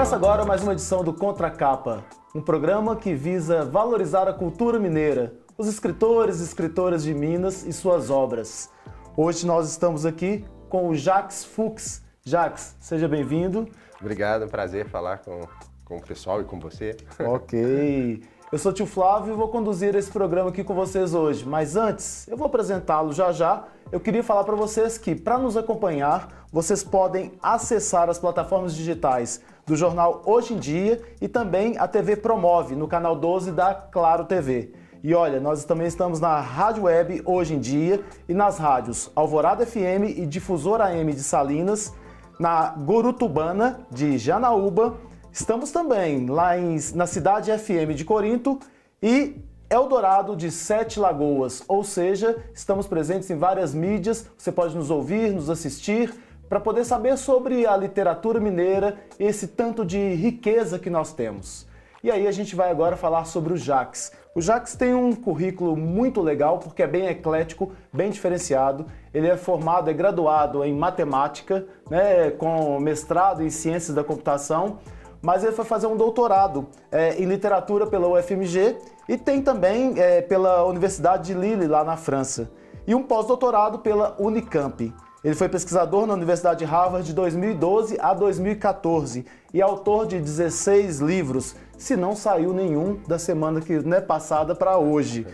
Começa agora mais uma edição do Contracapa, um programa que visa valorizar a cultura mineira, os escritores e escritoras de Minas e suas obras. Hoje nós estamos aqui com o Jacques Fuchs. Jacques, seja bem-vindo. Obrigado, é um prazer falar com o pessoal e com você. Ok. Eu sou o tio Flávio e vou conduzir esse programa aqui com vocês hoje. Mas antes, eu vou apresentá-lo já. Eu queria falar para vocês que, para nos acompanhar, vocês podem acessar as plataformas digitais do jornal Hoje em Dia e também a TV Promove, no canal 12 da Claro TV. E olha, nós também estamos na Rádio Web Hoje em Dia e nas rádios Alvorada FM e Difusora AM de Salinas, na Gorutubana de Janaúba. Estamos também lá na Cidade FM de Corinto e Eldorado de Sete Lagoas, ou seja, estamos presentes em várias mídias, você pode nos ouvir, nos assistir, para poder saber sobre a literatura mineira, esse tanto de riqueza que nós temos. E aí a gente vai agora falar sobre o Jacques. O Jacques tem um currículo muito legal, porque é bem eclético, bem diferenciado. Ele é formado, é graduado em matemática, né, com mestrado em ciências da computação, mas ele foi fazer um doutorado em literatura pela UFMG e tem também pela Universidade de Lille, lá na França, e um pós-doutorado pela Unicamp. Ele foi pesquisador na Universidade de Harvard de 2012 a 2014 e autor de 16 livros, se não saiu nenhum da semana passada para hoje.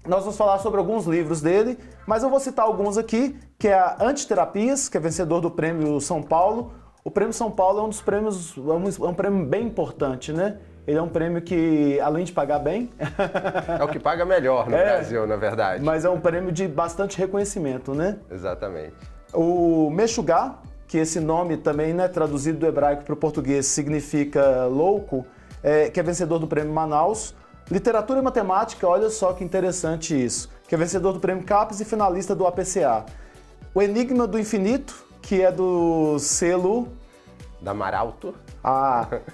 Nós vamos falar sobre alguns livros dele, mas eu vou citar alguns aqui, que é a Antiterapias, que é vencedor do Prêmio São Paulo. O Prêmio São Paulo é um dos prêmios, é um prêmio bem importante, né? Ele é um prêmio que, além de pagar bem... É o que paga melhor no Brasil, na verdade. Mas é um prêmio de bastante reconhecimento, né? Exatamente. O Meshugá, que esse nome também, né, traduzido do hebraico para o português, significa louco, que é vencedor do Prêmio Manaus. Literatura e Matemática, olha só que interessante isso, que é vencedor do Prêmio CAPES e finalista do APCA. O Enigma do Infinito, que é do selo... Da Maralto.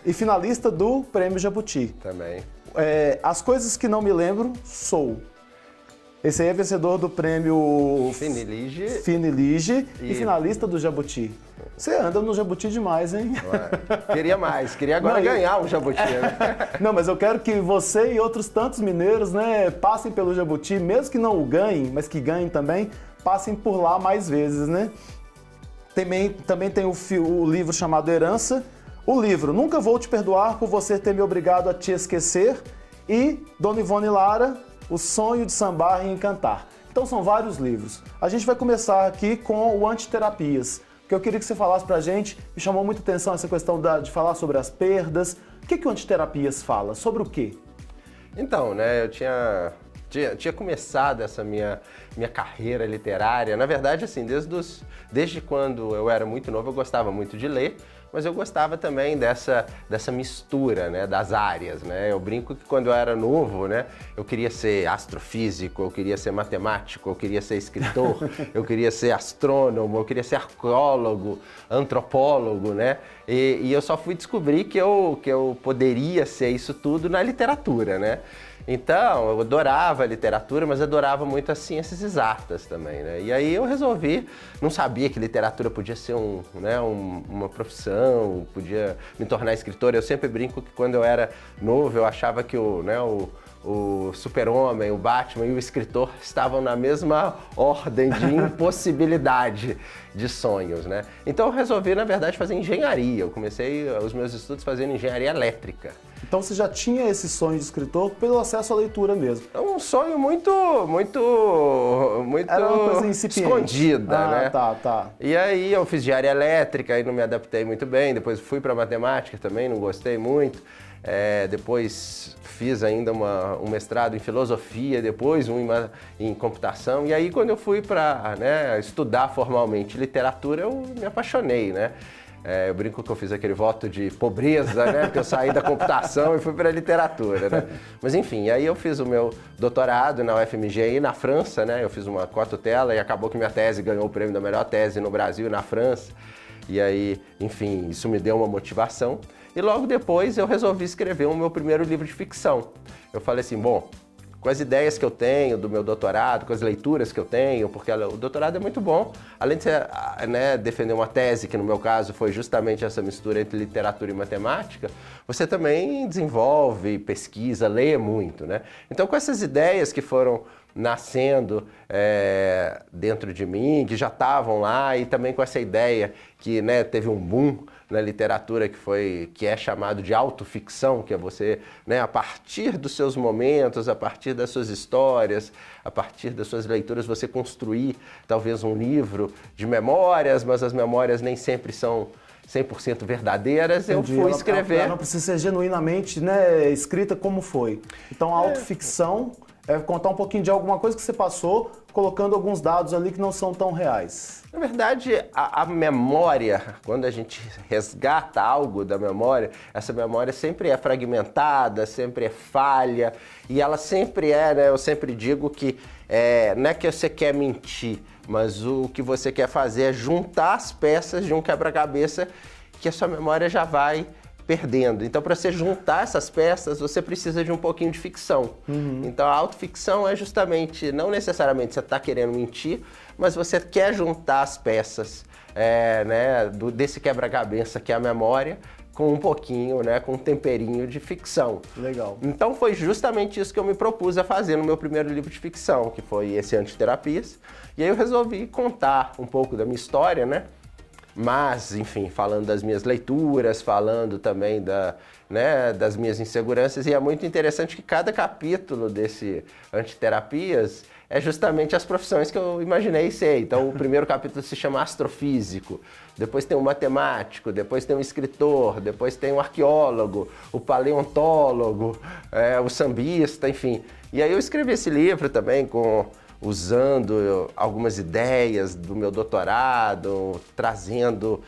E finalista do Prêmio Jabuti. Também. As Coisas que Não Me Lembro, Sou. Esse aí é vencedor do Prêmio Finilige e finalista do Jabuti. Você anda no Jabuti demais, hein? Queria mais, queria agora ganhar o Jabuti, né? Não, mas eu quero que você e outros tantos mineiros, né, passem pelo Jabuti, mesmo que não o ganhem, mas que ganhem também, passem por lá mais vezes, né? Também tem o livro chamado Herança, o livro Nunca Vou Te Perdoar por Você Ter Me Obrigado a Te Esquecer e Dona Ivone Lara, O Sonho de Sambar e Encantar. Então são vários livros. A gente vai começar aqui com o Antiterapias, que eu queria que você falasse pra gente, me chamou muita atenção essa questão de falar sobre as perdas. O que o Antiterapias fala? Sobre o quê? Então, né, eu tinha começado essa minha carreira literária, na verdade, assim, desde quando eu era muito novo, eu gostava muito de ler, mas eu gostava também dessa mistura, né, das áreas, né? Eu brinco que quando eu era novo, né, eu queria ser astrofísico, eu queria ser matemático, eu queria ser escritor, eu queria ser astrônomo, eu queria ser arqueólogo, antropólogo, né? E eu só fui descobrir que eu poderia ser isso tudo na literatura, né? Então, eu adorava a literatura, mas adorava muito as ciências exatas também, né? E aí eu resolvi, não sabia que literatura podia ser uma profissão, podia me tornar escritor. Eu sempre brinco que quando eu era novo, eu achava que o super-homem, o Batman e o escritor estavam na mesma ordem de impossibilidade de sonhos, né? Então eu resolvi, na verdade, fazer engenharia. Eu comecei os meus estudos fazendo engenharia elétrica. Então você já tinha esse sonho de escritor pelo acesso à leitura mesmo? É um sonho muito Era uma coisa incipiente. Escondida, né? Tá. E aí eu fiz engenharia elétrica e não me adaptei muito bem. Depois fui para matemática também, não gostei muito. Depois fiz ainda um mestrado em filosofia, depois em computação. E aí quando eu fui para estudar formalmente literatura, eu me apaixonei, né? Eu brinco que eu fiz aquele voto de pobreza, né? Porque eu saí da computação e fui para a literatura, né? Mas enfim, aí eu fiz o meu doutorado na UFMG na França, né? Eu fiz uma cotutela e acabou que minha tese ganhou o prêmio da melhor tese no Brasil e na França. E aí, enfim, isso me deu uma motivação. E logo depois eu resolvi escrever o meu primeiro livro de ficção. Eu falei assim, bom, com as ideias que eu tenho do meu doutorado, com as leituras que eu tenho, porque o doutorado é muito bom, além de você, né, defender uma tese, que no meu caso foi justamente essa mistura entre literatura e matemática, você também desenvolve, pesquisa, lê muito, né? Então, com essas ideias que foram nascendo dentro de mim, que já estavam lá, e também com essa ideia que, né, teve um boom na literatura que é chamado de autoficção, que é você, né, a partir dos seus momentos, a partir das suas histórias, a partir das suas leituras, você construir talvez um livro de memórias, mas as memórias nem sempre são 100% verdadeiras. Entendi. Eu fui escrever. Ela não precisa ser genuinamente, né, escrita como foi. Então a autoficção é contar um pouquinho de alguma coisa que você passou, colocando alguns dados ali que não são tão reais. Na verdade, a memória, quando a gente resgata algo da memória, essa memória sempre é fragmentada, sempre é falha, e ela sempre né, eu sempre digo que não é que você quer mentir, mas o que você quer fazer é juntar as peças de um quebra-cabeça que a sua memória já vai perdendo. Então, para você juntar essas peças, você precisa de um pouquinho de ficção. Então, a autoficção é justamente, não necessariamente você está querendo mentir, mas você quer juntar as peças né, desse quebra-cabeça que é a memória, com um pouquinho, né, com um temperinho de ficção. Legal. Então, foi justamente isso que eu me propus a fazer no meu primeiro livro de ficção, que foi esse Antiterapias. E aí eu resolvi contar um pouco da minha história, né? Mas, enfim, falando das minhas leituras, falando também das minhas inseguranças, e é muito interessante que cada capítulo desse Antiterapias é justamente as profissões que eu imaginei ser. Então, o primeiro capítulo se chama Astrofísico, depois tem um matemático, depois tem um escritor, depois tem um arqueólogo, o paleontólogo, o sambista, enfim. E aí eu escrevi esse livro também usando algumas ideias do meu doutorado, trazendo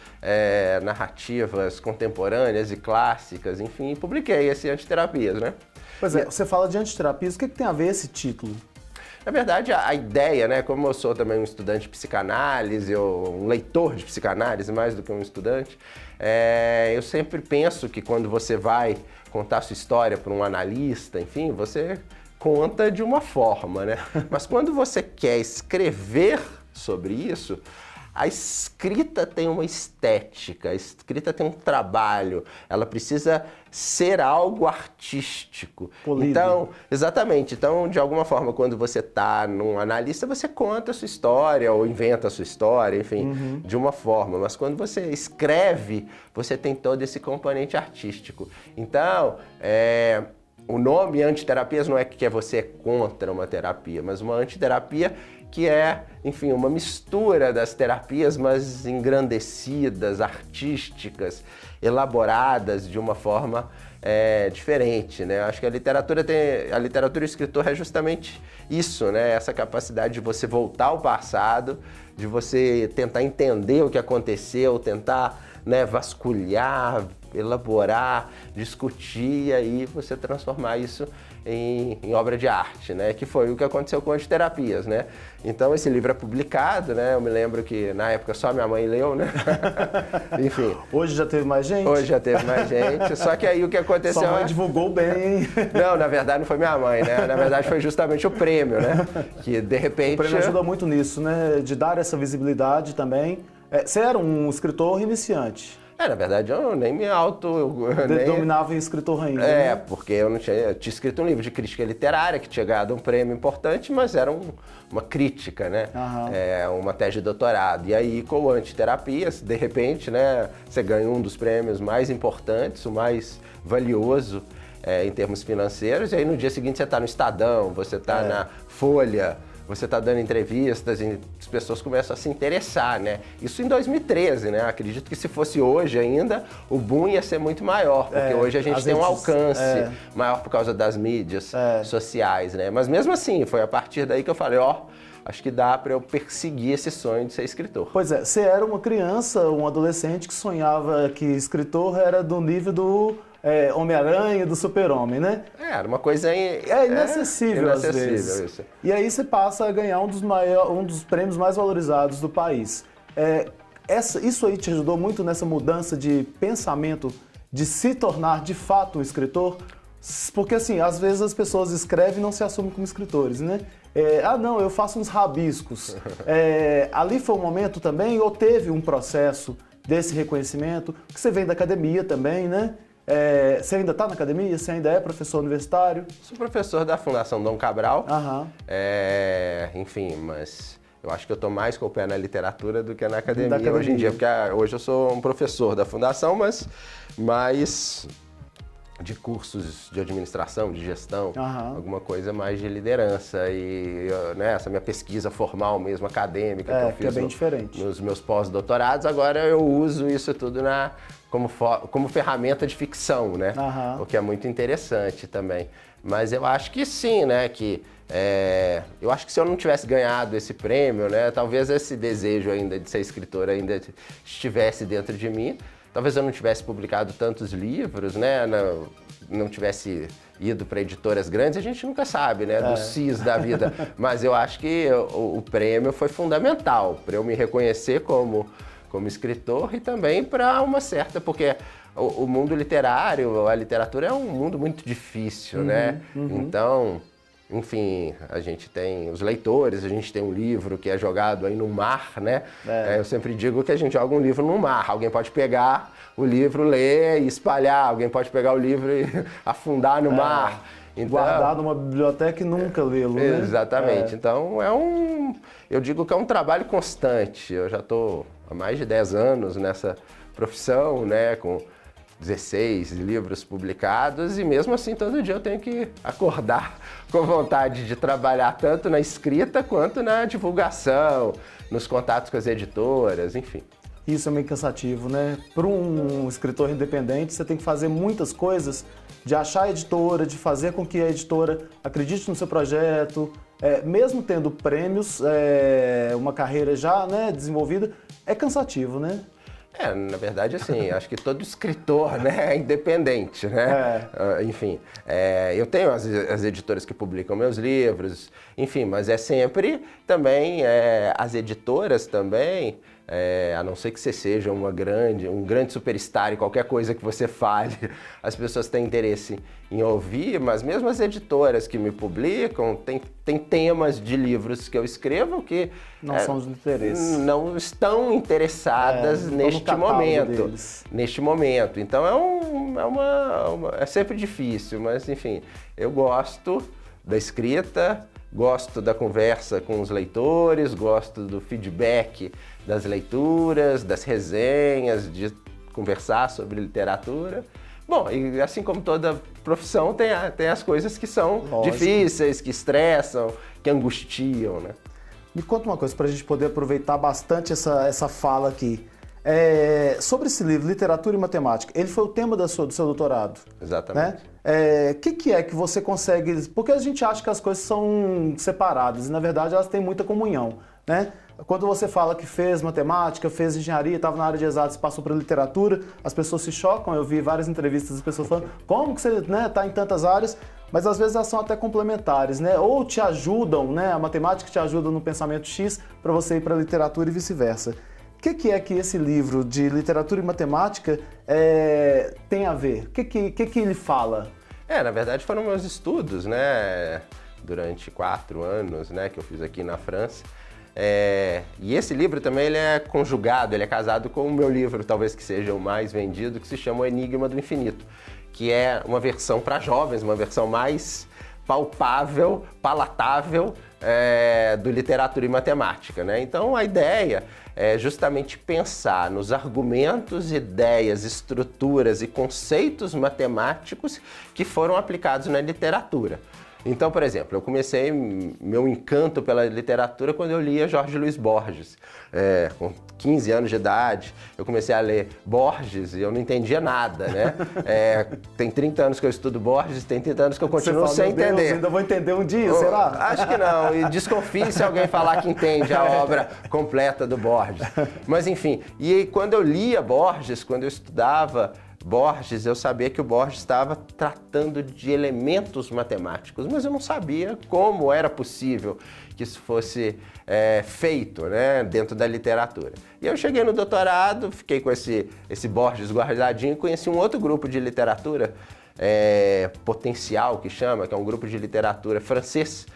narrativas contemporâneas e clássicas, enfim, e publiquei esse Antiterapias, né? Pois é, você fala de antiterapias, o que tem a ver esse título? Na verdade, a ideia, né, como eu sou também um estudante de psicanálise, um leitor de psicanálise, mais do que um estudante, eu sempre penso que quando você vai contar sua história para um analista, enfim, você conta de uma forma, né? Mas quando você quer escrever sobre isso, a escrita tem uma estética, a escrita tem um trabalho, ela precisa ser algo artístico. Polido. Então, exatamente. Então, de alguma forma, quando você está num analista, você conta a sua história ou inventa a sua história, enfim, de uma forma. Mas quando você escreve, você tem todo esse componente artístico. Então, o nome Antiterapias não é que você é contra uma terapia, mas uma antiterapia que é, enfim, uma mistura das terapias, mas engrandecidas, artísticas, elaboradas de uma forma diferente, né? Acho que a literatura e o escritor é justamente isso, né? Essa capacidade de você voltar ao passado, de você tentar entender o que aconteceu, tentar, né, vasculhar, elaborar, discutir e aí você transformar isso em obra de arte, né? Que foi o que aconteceu com Antiterapias, né? Então esse livro é publicado, né? Eu me lembro que na época só minha mãe leu, né? Enfim. Hoje já teve mais gente? Hoje já teve mais gente, só que aí o que aconteceu... Sua mãe divulgou bem, hein? Não, na verdade não foi minha mãe, né? Na verdade foi justamente o prêmio, né? Que de repente... O prêmio ajuda muito nisso, né? De dar essa visibilidade também. Você era um escritor iniciante. Na verdade, eu nem me dominava em escritor ainda. Né? Porque eu tinha escrito um livro de crítica literária que tinha ganhado um prêmio importante, mas era uma crítica, né? Uma tese de doutorado. E aí, com o Antiterapias, de repente, né, você ganha um dos prêmios mais importantes, o mais valioso em termos financeiros, e aí no dia seguinte você está no Estadão, você está na Folha, você está dando entrevistas e as pessoas começam a se interessar, né? Isso em 2013, né? Acredito que se fosse hoje ainda, o boom ia ser muito maior, porque hoje a gente tem um alcance maior por causa das mídias sociais, né? Mas mesmo assim, foi a partir daí que eu falei, acho que dá para eu perseguir esse sonho de ser escritor. Pois é, você era uma criança, um adolescente que sonhava que escritor era do nível do Homem-Aranha, do Super-Homem, né? Era uma coisa inacessível às vezes. Isso. E aí você passa a ganhar um dos prêmios mais valorizados do país. Isso aí te ajudou muito nessa mudança de pensamento, de se tornar de fato um escritor? Porque assim, às vezes as pessoas escrevem e não se assumem como escritores, né? Não, eu faço uns rabiscos. Ali foi um momento também, ou teve um processo desse reconhecimento, que você vem da academia também, né? Você ainda está na academia? Você ainda é professor universitário? Sou professor da Fundação Dom Cabral. Aham. Enfim, mas eu acho que eu estou mais com o pé na literatura do que na academia hoje em dia, porque hoje eu sou um professor da Fundação, mas mais de cursos de administração, de gestão, alguma coisa mais de liderança e né, essa minha pesquisa formal mesmo, acadêmica, que eu fiz bem diferente. Nos meus pós-doutorados, agora eu uso isso tudo como ferramenta de ficção, né? O que é muito interessante também. Mas eu acho que sim, né? Eu acho que se eu não tivesse ganhado esse prêmio, né? Talvez esse desejo ainda de ser escritor ainda estivesse dentro de mim. Talvez eu não tivesse publicado tantos livros, né? Não tivesse ido para editoras grandes, a gente nunca sabe, né? Do CIS da vida. Mas eu acho que o prêmio foi fundamental para eu me reconhecer como escritor e também para uma certa... Porque o mundo literário, a literatura é um mundo muito difícil, né? Então... Enfim, a gente tem os leitores, a gente tem um livro que é jogado aí no mar, né? Eu sempre digo que a gente joga um livro no mar. Alguém pode pegar o livro, ler e espalhar. Alguém pode pegar o livro e afundar no mar. Então, guardar numa biblioteca e nunca lê-lo, né? Exatamente. Então, eu digo que é um trabalho constante. Eu já estou há mais de 10 anos nessa profissão, né? Com 16 livros publicados e mesmo assim todo dia eu tenho que acordar com vontade de trabalhar tanto na escrita quanto na divulgação, nos contatos com as editoras, enfim. Isso é meio cansativo, né? Para um escritor independente, você tem que fazer muitas coisas, de achar a editora, de fazer com que a editora acredite no seu projeto, mesmo tendo prêmios, uma carreira já, né, desenvolvida, é cansativo, né? Na verdade, assim, acho que todo escritor, né, é independente, né? Enfim, eu tenho as editoras que publicam meus livros, enfim, mas é sempre também, as editoras também, a não ser que você seja um grande superstar em qualquer coisa que você fale, as pessoas têm interesse em ouvir, mas mesmo as editoras que me publicam, tem temas de livros que eu escrevo que não são de interesse. Não estão interessadas neste momento. Neste momento. Então é sempre difícil, mas enfim, eu gosto da escrita, gosto da conversa com os leitores, gosto do feedback das leituras, das resenhas, de conversar sobre literatura. Bom, e assim como toda profissão, tem as coisas que são difíceis, que estressam, que angustiam, né? Me conta uma coisa para a gente poder aproveitar bastante essa fala aqui. Sobre esse livro, Literatura e Matemática, ele foi o tema do seu doutorado. Exatamente. Né? Que é que você consegue... Porque a gente acha que as coisas são separadas e, na verdade, elas têm muita comunhão, né? Quando você fala que fez matemática, fez engenharia, estava na área de exatas, passou para literatura, as pessoas se chocam. Eu vi várias entrevistas das pessoas falando como que você está em tantas áreas, mas às vezes elas são até complementares, né? Ou te ajudam, né? A matemática te ajuda no pensamento X para você ir para a literatura e vice-versa. O que é que esse livro de literatura e matemática tem a ver? O que ele fala? Na verdade foram meus estudos, né? Durante 4 anos, né? Que eu fiz aqui na França. E esse livro também ele é conjugado, ele é casado com o meu livro, talvez que seja o mais vendido, que se chama O Enigma do Infinito, que é uma versão para jovens, uma versão mais palpável, palatável do literatura e matemática, né? Então a ideia é justamente pensar nos argumentos, ideias, estruturas e conceitos matemáticos que foram aplicados na literatura. Então, por exemplo, eu comecei meu encanto pela literatura quando eu lia Jorge Luiz Borges. Com 15 anos de idade, eu comecei a ler Borges e eu não entendia nada, né? Tem 30 anos que eu estudo Borges, tem 30 anos que eu continuo sem entender. Deus, ainda vou entender um dia, será? Acho que não, e desconfie se alguém falar que entende a obra completa do Borges. Mas enfim, e quando eu lia Borges, quando eu estudava Borges, eu sabia que o Borges estava tratando de elementos matemáticos, mas eu não sabia como era possível que isso fosse feito, né, dentro da literatura. E eu cheguei no doutorado, fiquei com esse Borges guardadinho e conheci um outro grupo de literatura Potencial, que chama, que é um grupo de literatura francês,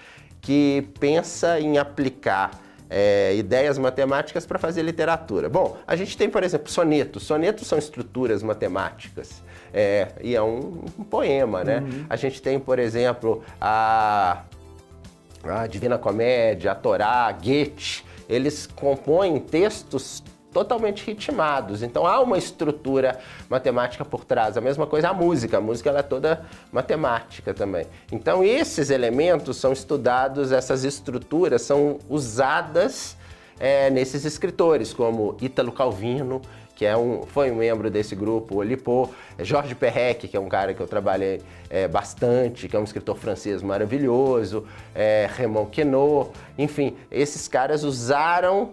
que pensa em aplicar ideias matemáticas para fazer literatura. Bom, a gente tem, por exemplo, sonetos. Sonetos são estruturas matemáticas e é um poema, né? A gente tem, por exemplo, a Divina Comédia, a Torá, Goethe. Eles compõem textos totalmente ritmados, então há uma estrutura matemática por trás. A mesma coisa a música ela é toda matemática também. Então esses elementos são estudados, essas estruturas são usadas nesses escritores, como Ítalo Calvino, que foi um membro desse grupo, Oulipo, Georges Perec, que é um cara que eu trabalhei bastante, que é um escritor francês maravilhoso, Raymond Queneau, enfim, esses caras usaram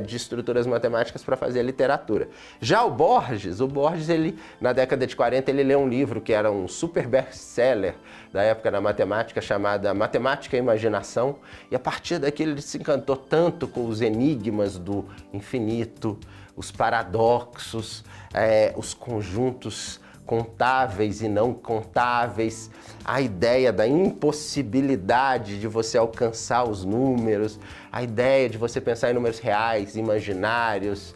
de estruturas matemáticas para fazer a literatura. Já o Borges, ele, na década de 40, ele leu um livro que era um super best-seller da época da matemática, chamada Matemática e Imaginação, e a partir daquilo ele se encantou tanto com os enigmas do infinito, os paradoxos, os conjuntos contáveis e não contáveis, a ideia da impossibilidade de você alcançar os números, a ideia de você pensar em números reais, imaginários,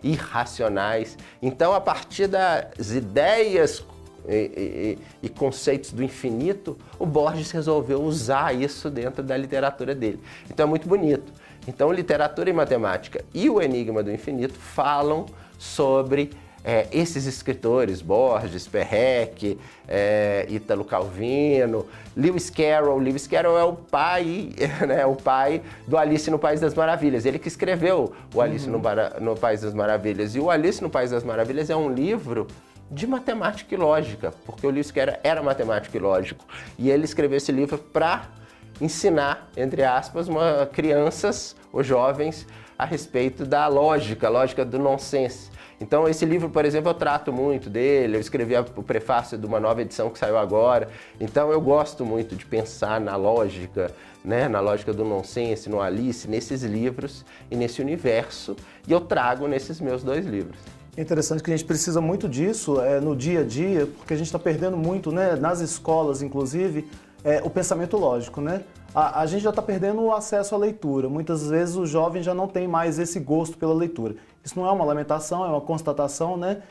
irracionais. Então, a partir das ideias e conceitos do infinito, o Borges resolveu usar isso dentro da literatura dele. Então é muito bonito. Então, literatura e matemática e o Enigma do Infinito falam sobre esses escritores, Borges, Perec, Ítalo Calvino, Lewis Carroll. Lewis Carroll é o pai, né, o pai do Alice no País das Maravilhas. Ele que escreveu o Alice no País das Maravilhas. E o Alice no País das Maravilhas é um livro de matemática e lógica, porque o Lewis Carroll era matemático e lógico. E ele escreveu esse livro para ensinar, entre aspas, crianças ou jovens a respeito da lógica, a lógica do nonsense. Então esse livro, por exemplo, eu trato muito dele, eu escrevi o prefácio de uma nova edição que saiu agora, então eu gosto muito de pensar na lógica, né, na lógica do nonsense, no Alice, nesses livros e nesse universo, e eu trago nesses meus 2 livros. É interessante que a gente precisa muito disso no dia a dia, porque a gente está perdendo muito, né, nas escolas, inclusive, o pensamento lógico, né? A gente já está perdendo o acesso à leitura. Muitas vezes o jovem já não tem mais esse gosto pela leitura. Isso não é uma lamentação, é uma constatação, né?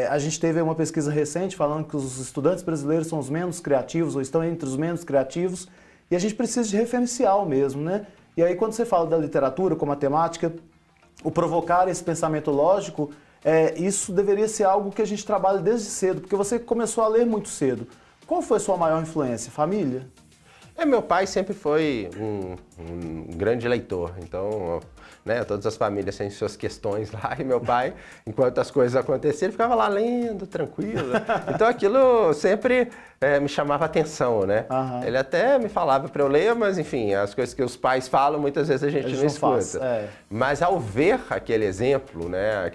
A gente teve uma pesquisa recente falando que os estudantes brasileiros são os menos criativos, ou estão entre os menos criativos, e a gente precisa de referencial mesmo, né? E aí quando você fala da literatura com matemática, o provocar esse pensamento lógico, isso deveria ser algo que a gente trabalha desde cedo, porque você começou a ler muito cedo. Qual foi a sua maior influência? Família? Meu pai sempre foi um grande leitor, então, né, todas as famílias têm suas questões lá, e meu pai, enquanto as coisas aconteciam, ele ficava lá lendo, tranquilo. Então aquilo sempre me chamava atenção, né? Uhum. Ele até me falava para eu ler, mas enfim, as coisas que os pais falam, muitas vezes a gente não escuta. Mas ao ver aquele exemplo, né,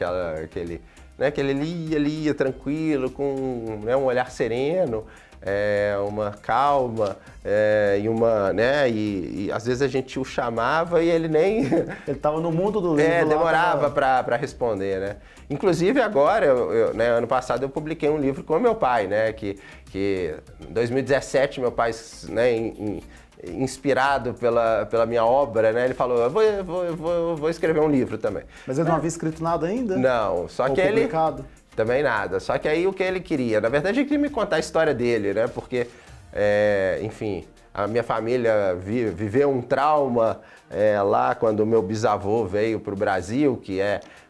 que ele lia tranquilo, com, né, um olhar sereno, uma calma, e às vezes a gente o chamava e ele nem... Ele estava no mundo do livro. Demorava para responder, né? Inclusive agora, ano passado eu publiquei um livro com o meu pai, né? Que em 2017 meu pai, né, inspirado pela minha obra, né? Ele falou, eu vou escrever um livro também. Mas ele não havia escrito nada ainda? Não, só que publicado? Também nada. Só que aí o que ele queria? Na verdade, ele queria me contar a história dele, né? Porque, enfim, a minha família viveu um trauma lá quando o meu bisavô veio para o Brasil,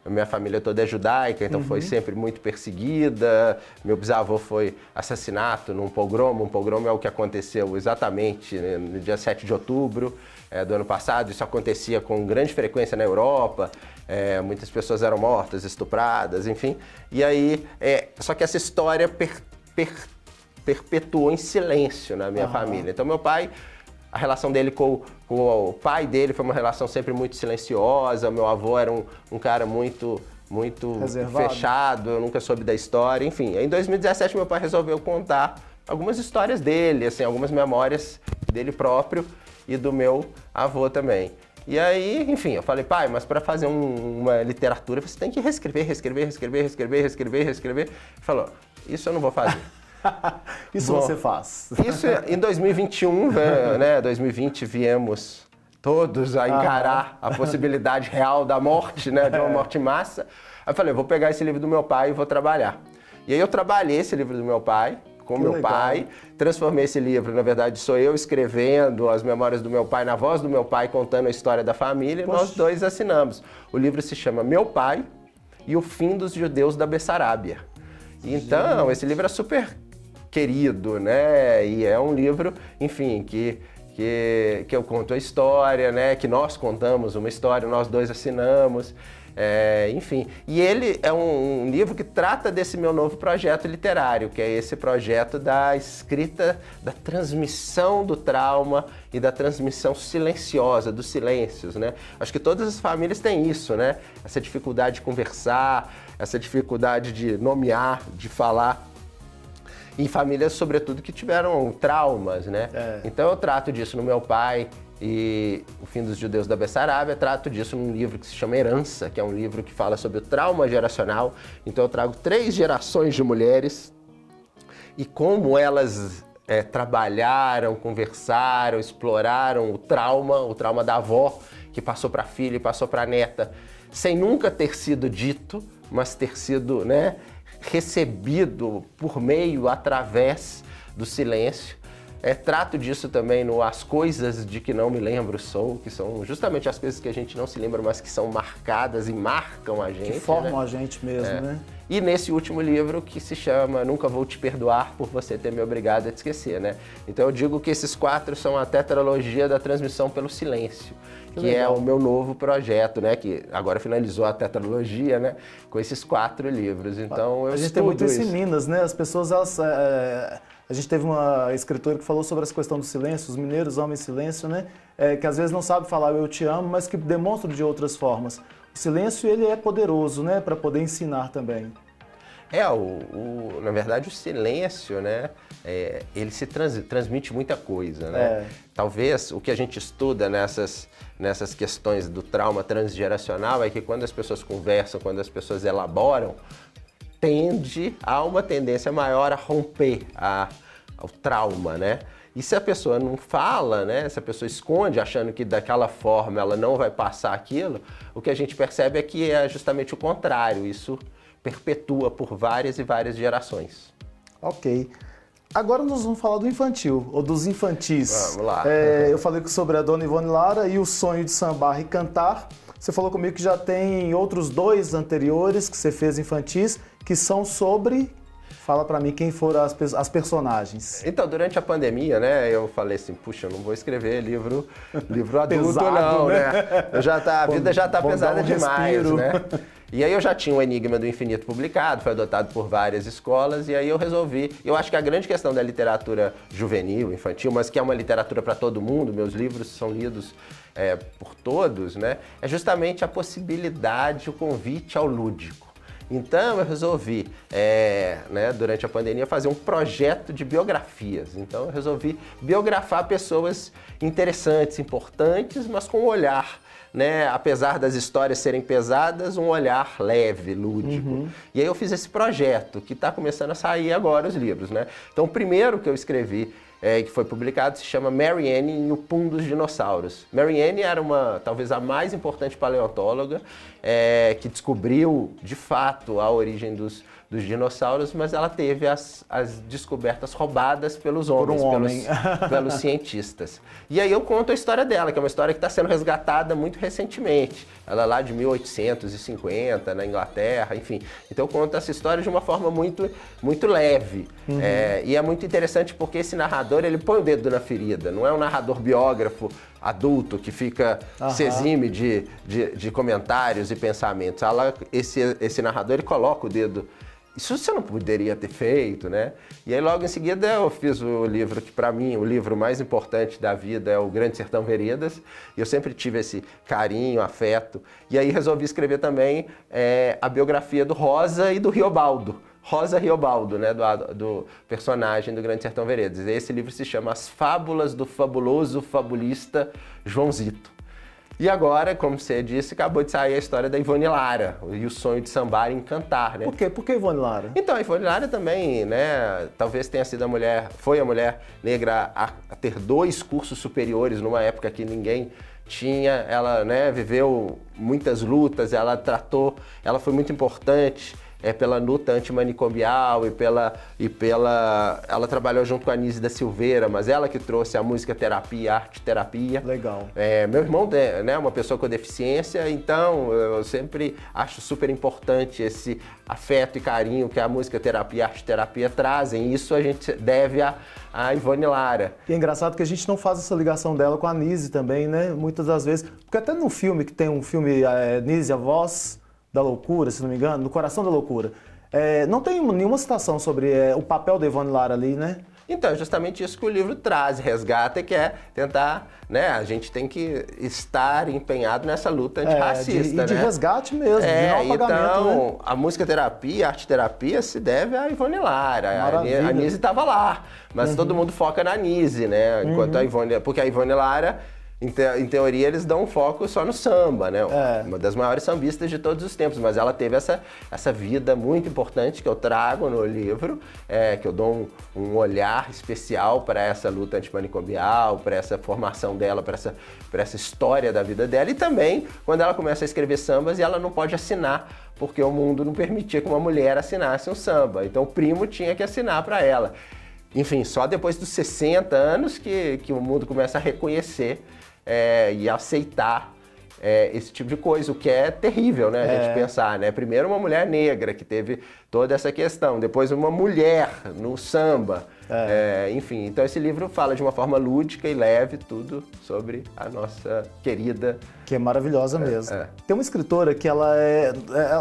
a minha família toda é judaica, então foi sempre muito perseguida. Meu bisavô foi assassinado num pogromo. Um pogromo é o que aconteceu exatamente, né, no dia 7 de outubro do ano passado. Isso acontecia com grande frequência na Europa. Muitas pessoas eram mortas, estupradas, enfim. E aí, só que essa história perpetuou em silêncio na minha família. Então, meu pai, a relação dele com o pai dele foi uma relação sempre muito silenciosa. Meu avô era um cara muito reservado, fechado, eu nunca soube da história, enfim. Em 2017, meu pai resolveu contar algumas histórias dele, assim, algumas memórias dele próprio e do meu avô também. E aí, enfim, eu falei, pai, mas para fazer uma literatura você tem que reescrever. Ele falou, Isso eu não vou fazer. Isso Bom, você faz. Isso em 2021, né? 2020 viemos todos a encarar a possibilidade real da morte, né? De uma morte em massa. Aí eu falei, vou pegar esse livro do meu pai e vou trabalhar. E aí eu trabalhei esse livro do meu pai, com o meu pai, transformei esse livro, na verdade sou eu escrevendo as memórias do meu pai, na voz do meu pai, contando a história da família, e nós dois assinamos. O livro se chama Meu Pai e o Fim dos Judeus da Bessarábia. Então, esse livro é super querido, né? E é um livro, enfim, que eu conto a história, né? Que nós contamos uma história, nós dois assinamos. Enfim, e ele é um livro que trata desse meu novo projeto literário, que é esse projeto da escrita, da transmissão do trauma e da transmissão silenciosa, dos silêncios, né? Acho que todas as famílias têm isso, né? Essa dificuldade de conversar, essa dificuldade de nomear, de falar. Em famílias, sobretudo, que tiveram traumas, né? Então eu trato disso no Meu Pai e O Fim dos Judeus da Bessarábia, trato disso num livro que se chama Herança, que é um livro que fala sobre o trauma geracional. Então eu trago 3 gerações de mulheres e como elas trabalharam, conversaram, exploraram o trauma da avó, que passou para a filha e passou para a neta, sem nunca ter sido dito, mas ter sido, né, recebido por meio, através do silêncio. Trato disso também no As Coisas de Que Não Me Lembro Sou, que são justamente as coisas que a gente não se lembra, mas que são marcadas e marcam a gente. Que formam, né? a gente mesmo, né? E nesse último livro que se chama Nunca Vou Te Perdoar por Você Ter Me Obrigado a Te Esquecer, né? Então eu digo que esses 4 são a tetralogia da transmissão pelo silêncio, que é o meu novo projeto, né? Que agora finalizou a tetralogia, né? Com esses 4 livros. Então eu A gente tem muito isso em Minas, né? As pessoas, a gente teve uma escritora que falou sobre essa questão do silêncio, os mineiros amam em silêncio, né? Que às vezes não sabe falar eu te amo, mas que demonstram de outras formas. O silêncio, ele é poderoso, né? Para poder ensinar também. Na verdade, o silêncio, né? Ele se transmite muita coisa, né? Talvez o que a gente estuda nessas questões do trauma transgeracional é que quando as pessoas conversam, quando as pessoas elaboram, há uma tendência maior a romper o trauma, né? E se a pessoa não fala, né? Se a pessoa esconde achando que daquela forma ela não vai passar aquilo, o que a gente percebe é que é justamente o contrário, isso perpetua por várias e várias gerações. Ok. Agora nós vamos falar do infantil, ou dos infantis. Vamos lá. Eu falei sobre a Dona Ivone Lara e o sonho de sambar e cantar. Você falou comigo que já tem outros 2 anteriores que você fez infantis, que são sobre... Fala pra mim quem foram as personagens. Então, durante a pandemia, né, eu falei assim, puxa, eu não vou escrever livro adulto, Pesado, não, né? A vida já tá pesada demais, respiro. né? E aí eu já tinha o Enigma do Infinito publicado, foi adotado por várias escolas, e aí eu resolvi... Eu acho que a grande questão da literatura juvenil, infantil, mas que é uma literatura para todo mundo, meus livros são lidos por todos, né? É justamente a possibilidade, o convite ao lúdico. Então eu resolvi, durante a pandemia, fazer um projeto de biografias. Então eu resolvi biografar pessoas interessantes, importantes, mas com um olhar, né, apesar das histórias serem pesadas, um olhar leve, lúdico. E aí eu fiz esse projeto, que está começando a sair agora os livros, né? Então o primeiro que eu escrevi, que foi publicado, se chama Mary Anne e o Pum dos Dinossauros. Mary Anne era talvez a mais importante paleontóloga que descobriu, de fato, a origem dos dinossauros, mas ela teve as descobertas roubadas pelos homens, pelos cientistas. E aí eu conto a história dela, que é uma história que está sendo resgatada muito recentemente. Ela é lá de 1850, na Inglaterra, enfim. Então eu conto essa história de uma forma muito, muito leve. E é muito interessante porque esse narrador, ele põe o dedo na ferida. Não é um narrador biógrafo adulto que se exime de comentários e pensamentos. Esse narrador, ele coloca o dedo. Isso você não poderia ter feito, né? E aí logo em seguida eu fiz o livro que para mim o livro mais importante da vida é o Grande Sertão Veredas. E eu sempre tive esse carinho, afeto. E aí resolvi escrever também a biografia do Rosa e do Riobaldo. Rosa Riobaldo, né, do personagem do Grande Sertão Veredas. Esse livro se chama As Fábulas do Fabuloso Fabulista Joãozito. E agora, como você disse, acabou de sair a história da Ivone Lara e o sonho de sambar e cantar, né? Por quê? Por que Ivone Lara? Então, a Ivone Lara também, né, talvez tenha sido foi a mulher negra a ter 2 cursos superiores numa época que ninguém tinha. Ela, né, viveu muitas lutas, ela foi muito importante pela luta antimanicomial ela trabalhou junto com a Anísia da Silveira, mas ela que trouxe a música terapia, a arte terapia. Legal. Meu irmão é, né, uma pessoa com deficiência, então eu sempre acho super importante esse afeto e carinho que a música terapia, a arte terapia trazem. Isso a gente deve a Ivone Lara. E é engraçado que a gente não faz essa ligação dela com a Anísia também, né? Muitas das vezes, porque até no filme, que tem um filme, Anísia, a Voz da Loucura, se não me engano, No Coração da Loucura, não tem nenhuma citação sobre o papel da Ivone Lara ali, né? Então, é justamente isso que o livro traz, resgata, que é tentar, né, a gente tem que estar empenhado nessa luta antirracista, de resgate mesmo, de não apagamento, então, né? a música terapia, a arte terapia se deve a Ivone Lara. Maravilha. A Anísia estava lá, mas todo mundo foca na Anísia, né? Enquanto a Ivone, porque a Ivone Lara, em teoria, eles dão um foco só no samba, né? Uma das maiores sambistas de todos os tempos, mas ela teve essa vida muito importante que eu trago no livro, que eu dou um olhar especial para essa luta antimanicomial, para essa formação dela, para essa história da vida dela, e também quando ela começa a escrever sambas e ela não pode assinar, porque o mundo não permitia que uma mulher assinasse um samba, então o primo tinha que assinar para ela. Enfim, só depois dos 60 anos que o mundo começa a reconhecer e aceitar esse tipo de coisa, o que é terrível, né, a gente pensar, né? Primeiro uma mulher negra que teve toda essa questão, depois uma mulher no samba, enfim. Então esse livro fala de uma forma lúdica e leve tudo sobre a nossa querida... Que é maravilhosa mesmo. Tem uma escritora que ela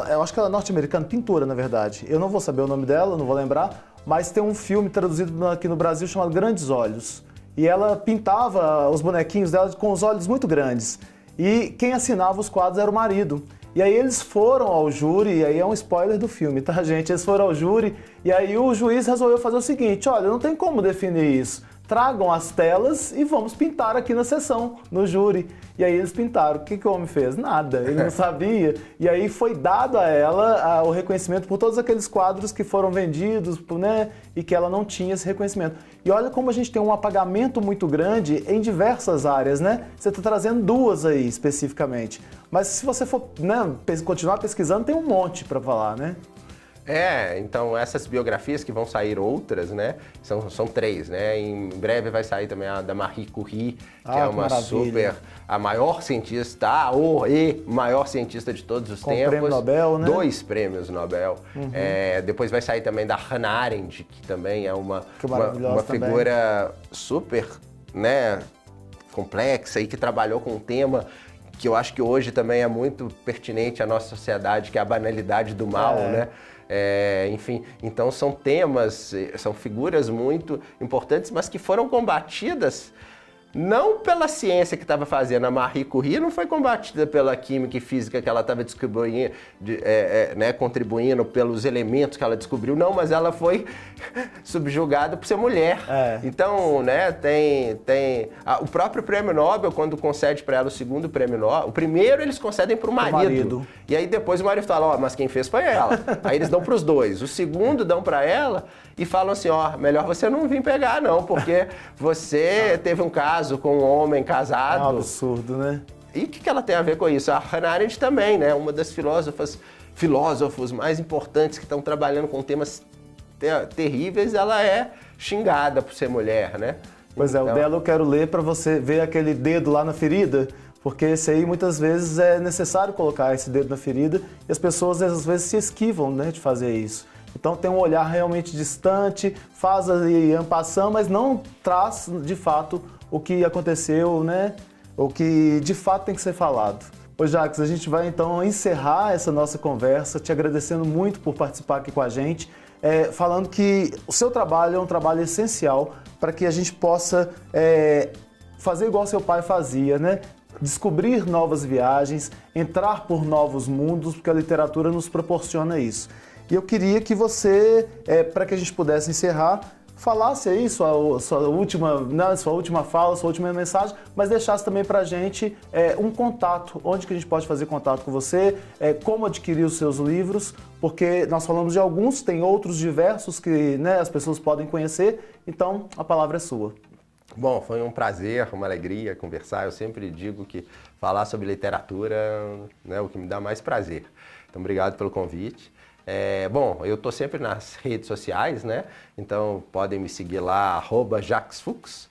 eu acho que ela é norte-americana, pintora na verdade, eu não vou saber o nome dela, não vou lembrar, mas tem um filme traduzido aqui no Brasil chamado Grandes Olhos. E ela pintava os bonequinhos dela com os olhos muito grandes. E quem assinava os quadros era o marido. E aí eles foram ao júri, e aí é um spoiler do filme, tá, gente? Eles foram ao júri, e aí o juiz resolveu fazer o seguinte: olha, não tem como definir isso. Tragam as telas e vamos pintar aqui na sessão, no júri. E aí eles pintaram. O que o homem fez? Nada, ele não sabia. E aí foi dado a ela o reconhecimento por todos aqueles quadros que foram vendidos, né? E que ela não tinha esse reconhecimento. E olha como a gente tem um apagamento muito grande em diversas áreas, né? Você está trazendo 2 aí, especificamente. Mas se você for, né, continuar pesquisando, tem um monte para falar, né? Então essas biografias que vão sair outras, né, são 3, né, em breve vai sair também a da Marie Curie, que é uma a maior cientista, maior cientista de todos os tempos. Prêmio Nobel, né? 2 prêmios Nobel. Depois vai sair também da Hannah Arendt, que também é uma figura super, né, complexa e que trabalhou com um tema que eu acho que hoje também é muito pertinente à nossa sociedade, que é a banalidade do mal, né? Enfim, então são temas, são figuras muito importantes, mas que foram combatidas não pela ciência que estava fazendo. A Marie Curie não foi combatida pela química e física que ela estava descobrindo, né, contribuindo pelos elementos que ela descobriu, não, mas ela foi subjugada por ser mulher. Então, né, o próprio prêmio Nobel, quando concede para ela o segundo prêmio Nobel, o primeiro eles concedem para o marido. E aí depois o marido fala, mas quem fez foi ela. Aí eles dão para os 2. O segundo dão para ela e falam assim, melhor você não vir pegar não, porque você teve um caso com um homem casado. É um absurdo, né? E o que ela tem a ver com isso? A Hannah Arendt também, né? Uma das filósofos mais importantes que estão trabalhando com temas terríveis, ela é xingada por ser mulher, né? Pois então... o dela eu quero ler para você ver aquele dedo lá na ferida, porque esse aí muitas vezes é necessário colocar esse dedo na ferida e as pessoas às vezes se esquivam, né, de fazer isso. Então tem um olhar realmente distante, faz ali en passant, mas não traz de fato o que aconteceu, né? O que de fato tem que ser falado. Ô Jacques, a gente vai então encerrar essa nossa conversa, te agradecendo muito por participar aqui com a gente, falando que o seu trabalho é um trabalho essencial para que a gente possa fazer igual seu pai fazia, né? Descobrir novas viagens, entrar por novos mundos, porque a literatura nos proporciona isso. E eu queria que você, para que a gente pudesse encerrar, falasse aí sua última fala, sua última mensagem, mas deixasse também para a gente um contato, onde que a gente pode fazer contato com você, como adquirir os seus livros, porque nós falamos de alguns, tem outros diversos que, né, as pessoas podem conhecer, então a palavra é sua. Bom, foi um prazer, uma alegria conversar. Eu sempre digo que falar sobre literatura é o que me dá mais prazer. Então, obrigado pelo convite. Bom, eu estou sempre nas redes sociais, né? Então podem me seguir lá, @JacquesFux.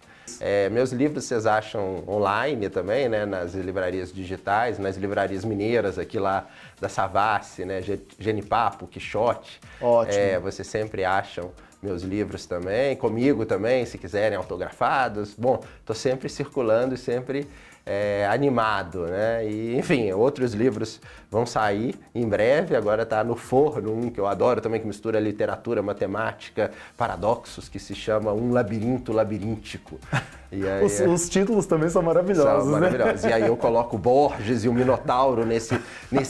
Meus livros vocês acham online também, né? Nas livrarias digitais, nas livrarias mineiras aqui lá da Savassi, né? Genipapo, Quixote. Ótimo. Vocês sempre acham meus livros também, comigo também, se quiserem autografados. Bom, estou sempre circulando e sempre animado, né? E, enfim, outros livros vão sair em breve. Agora está no forno um que eu adoro também, que mistura literatura, matemática, paradoxos, que se chama Um Labirinto Labiríntico. E aí, os títulos também são maravilhosos, são maravilhosos. Né? E aí eu coloco Borges e o Minotauro nesse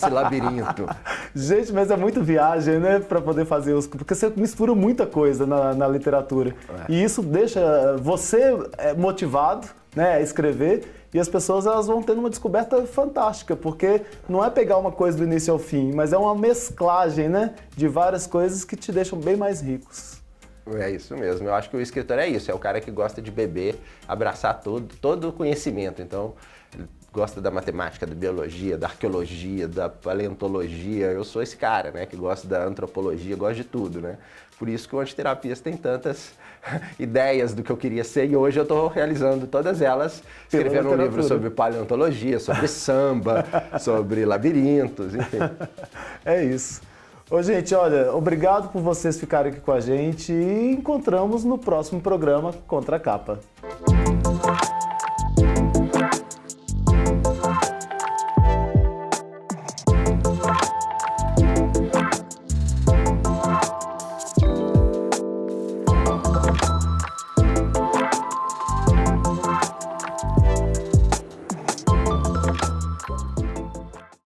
labirinto. Gente, mas é muito viagem, né, para poder fazer porque você mistura muita coisa na literatura. E isso deixa você motivado, né, a escrever, e as pessoas elas vão tendo uma descoberta fantástica, porque não é pegar uma coisa do início ao fim, mas é uma mesclagem, né, de várias coisas que te deixam bem mais ricos. É isso mesmo, eu acho que o escritor é isso, é o cara que gosta de beber, abraçar todo o conhecimento. Então, ele gosta da matemática, da biologia, da arqueologia, da paleontologia. Eu sou esse cara, né, que gosta da antropologia, gosta de tudo, né? Por isso que o Antiterapias tem tantas ideias do que eu queria ser, e hoje eu estou realizando todas elas, escrevendo um livro sobre paleontologia, sobre samba, sobre labirintos, enfim. É isso. Ô, gente, olha, obrigado por vocês ficarem aqui com a gente e encontramos no próximo programa Contra a Capa.